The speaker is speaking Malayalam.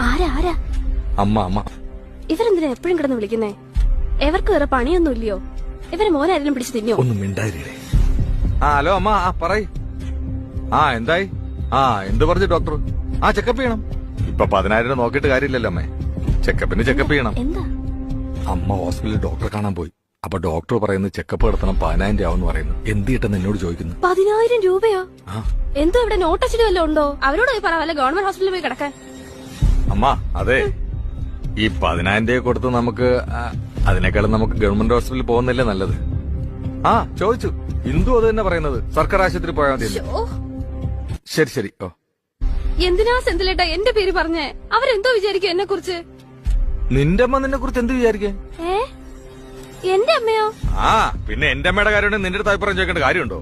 ആരാ ആരാ? അമ്മ അമ്മ. ഇവരെന്തിനാ എപ്പോഴും കിടന്ന് വിളിക്കുന്നേ? എവർക്ക് വേറെ പണിയൊന്നും ഇല്ലയോ? ഇവരെ മോനാരെങ്കിലും പിടിച്ച് തിന്നോ? ഒന്നും മിണ്ടായിരേ. ഹലോ അമ്മ. പറയ്. എന്തായി? എന്ത് പറഞ്ഞു ഡോക്ടർ? ചെക്കപ്പ് ചെയ്യണം. ഇപ്പൊ 10,000 നോക്കിയിട്ട് കാര്യമില്ലല്ലോ അമ്മേ. ചെക്കപ്പിന് ചെക്കപ്പ് ചെയ്യണം. എന്താ? അമ്മ ഹോസ്പിറ്റലിൽ ഡോക്ടറെ കാണാൻ പോയി. അപ്പൊ ഡോക്ടർ പറയുന്നത് ചെക്കപ്പ് നടത്തണം 10,000 രൂപ പറയുന്നു. എന്ത് കിട്ടുന്ന എന്നോട് ചോദിക്കുന്നു. 10,000 രൂപയോ? എന്തോ ഇവിടെ നോട്ടച്ചിട്ട് വല്ലതും ഉണ്ടോ? അവരോട് പോയി പറ, വല്ല ഗവൺമെന്റ് ഹോസ്പിറ്റലിൽ പോയി കിടക്കാൻ. അമ്മ അതെ, ഈ 10,000 രൂപ കൊടുത്ത് നമുക്ക് അതിനേക്കാളും നമുക്ക് ഗവൺമെന്റ് ഹോസ്പിറ്റലിൽ പോകുന്നില്ലേ നല്ലത്? ചോദിച്ചു. ഇന്ദു അത് തന്നെ പറയുന്നത്, സർക്കാർ ആശുപത്രി പോയാൽ മതി. ശരി ശരി. എന്തിനാ സെന്തിലേട്ടാ എന്റെ പേര് പറഞ്ഞേ? അവരെന്തോ വിചാരിക്കും എന്നെ കുറിച്ച്? നിന്റെ അമ്മ നിന്നെ കുറിച്ച് എന്ത് വിചാരിക്കേ? എന്റെ അമ്മയോ? പിന്നെ എന്റെ അമ്മയുടെ കാര്യം നിന്റെ അടുത്ത് അഭിപ്രായം ചോദിക്കേണ്ട കാര്യമുണ്ടോ?